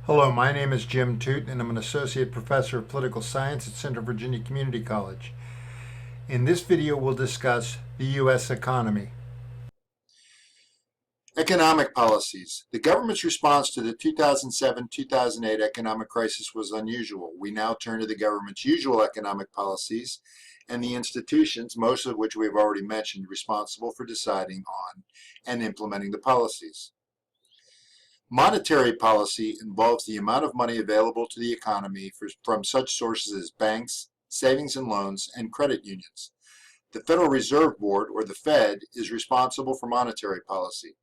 Hello, my name is Jim Toot, and I'm an Associate Professor of Political Science at Central Virginia Community College. In this video, we'll discuss the U.S. economy. Economic policies. The government's response to the 2007-2008 economic crisis was unusual. We now turn to the government's usual economic policies and the institutions, most of which we have already mentioned, responsible for deciding on and implementing the policies. Monetary policy involves the amount of money available to the economy from such sources as banks, savings and loans, and credit unions. The Federal Reserve Board, or the Fed, is responsible for monetary policy.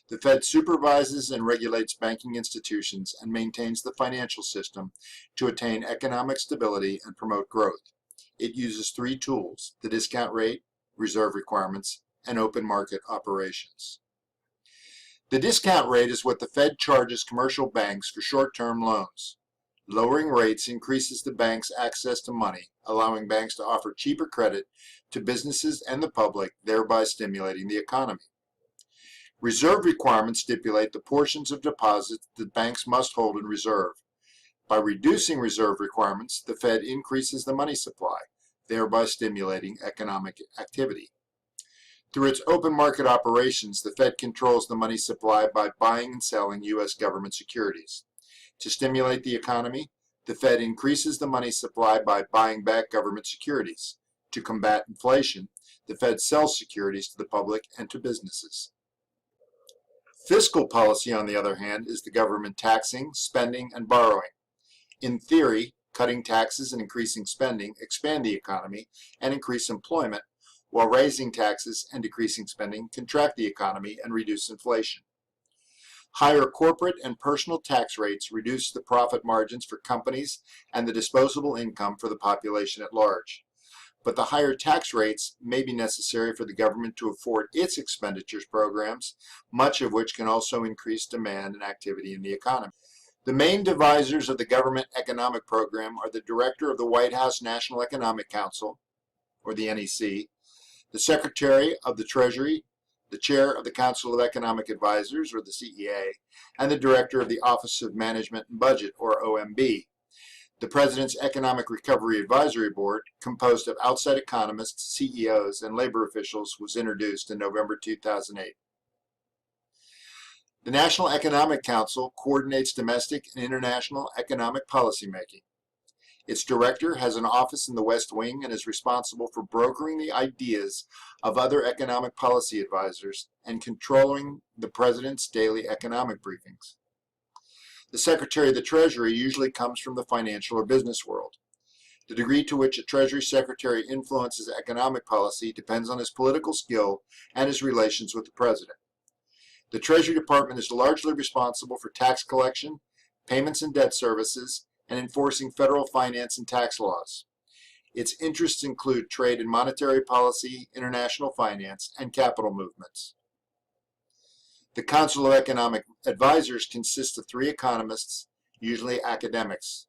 The Fed supervises and regulates banking institutions and maintains the financial system to attain economic stability and promote growth. It uses three tools: the discount rate, reserve requirements, and open market operations. The discount rate is what the Fed charges commercial banks for short-term loans. Lowering rates increases the bank's access to money, allowing banks to offer cheaper credit to businesses and the public, thereby stimulating the economy. Reserve requirements stipulate the portions of deposits that banks must hold in reserve. By reducing reserve requirements, the Fed increases the money supply, thereby stimulating economic activity. Through its open market operations, the Fed controls the money supply by buying and selling U.S. government securities. To stimulate the economy, the Fed increases the money supply by buying back government securities. To combat inflation, the Fed sells securities to the public and to businesses. Fiscal policy, on the other hand, is the government taxing, spending, and borrowing. In theory, cutting taxes and increasing spending expand the economy and increase employment, while raising taxes and decreasing spending contract the economy and reduce inflation. Higher corporate and personal tax rates reduce the profit margins for companies and the disposable income for the population at large. But the higher tax rates may be necessary for the government to afford its expenditures programs, much of which can also increase demand and activity in the economy. The main devisers of the government economic program are the Director of the White House National Economic Council, or the NEC, the Secretary of the Treasury, the Chair of the Council of Economic Advisors, or the CEA, and the Director of the Office of Management and Budget, or OMB. The President's Economic Recovery Advisory Board, composed of outside economists, CEOs, and labor officials, was introduced in November 2008. The National Economic Council coordinates domestic and international economic policymaking. Its director has an office in the West Wing and is responsible for brokering the ideas of other economic policy advisors and controlling the President's daily economic briefings. The Secretary of the Treasury usually comes from the financial or business world. The degree to which a Treasury Secretary influences economic policy depends on his political skill and his relations with the President. The Treasury Department is largely responsible for tax collection, payments and debt services, and enforcing federal finance and tax laws. Its interests include trade and monetary policy, international finance, and capital movements. The Council of Economic Advisors consists of three economists, usually academics.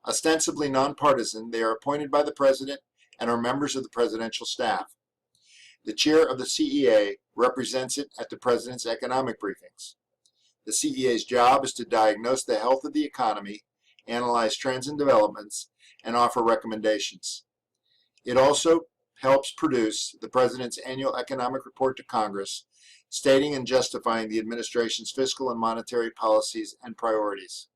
Ostensibly nonpartisan, they are appointed by the President and are members of the presidential staff. The chair of the CEA represents it at the President's economic briefings. The CEA's job is to diagnose the health of the economy, analyze trends and developments, and offer recommendations. It also helps produce the President's annual economic report to Congress, stating and justifying the administration's fiscal and monetary policies and priorities.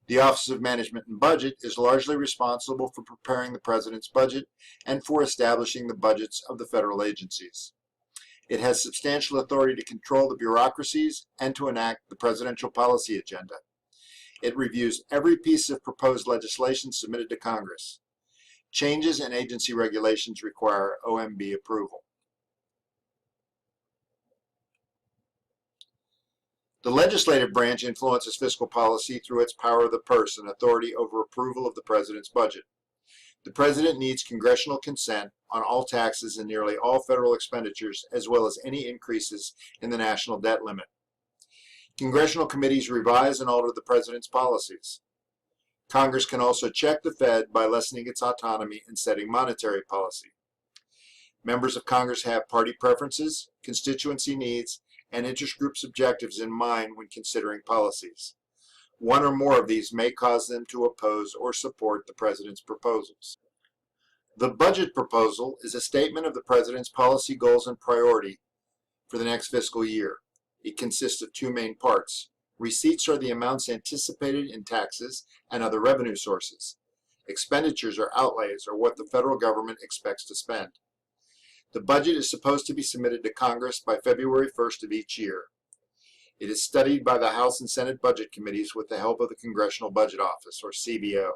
The Office of Management and Budget is largely responsible for preparing the President's budget and for establishing the budgets of the federal agencies. It has substantial authority to control the bureaucracies and to enact the presidential policy agenda. It reviews every piece of proposed legislation submitted to Congress. Changes in agency regulations require OMB approval. The legislative branch influences fiscal policy through its power of the purse and authority over approval of the President's budget. The President needs congressional consent on all taxes and nearly all federal expenditures, as well as any increases in the national debt limit. Congressional committees revise and alter the President's policies. Congress can also check the Fed by lessening its autonomy in setting monetary policy. Members of Congress have party preferences, constituency needs, and interest groups' objectives in mind when considering policies. One or more of these may cause them to oppose or support the President's proposals. The budget proposal is a statement of the President's policy goals and priority for the next fiscal year. It consists of two main parts. Receipts are the amounts anticipated in taxes and other revenue sources. Expenditures or outlays are what the federal government expects to spend. The budget is supposed to be submitted to Congress by February 1st of each year. It is studied by the House and Senate Budget Committees with the help of the Congressional Budget Office, or CBO.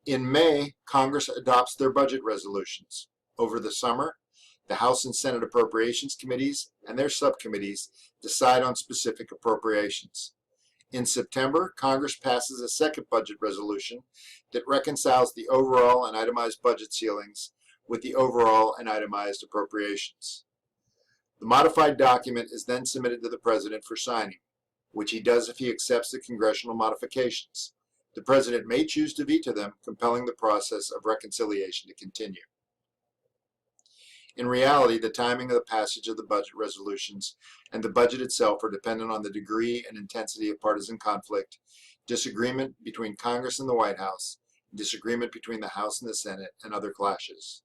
In May, Congress adopts their budget resolutions. Over the summer, the House and Senate Appropriations Committees and their subcommittees decide on specific appropriations. In September, Congress passes a second budget resolution that reconciles the overall and itemized budget ceilings with the overall and itemized appropriations. The modified document is then submitted to the President for signing, which he does if he accepts the congressional modifications. The President may choose to veto them, compelling the process of reconciliation to continue. In reality, the timing of the passage of the budget resolutions and the budget itself are dependent on the degree and intensity of partisan conflict, disagreement between Congress and the White House, disagreement between the House and the Senate, and other clashes.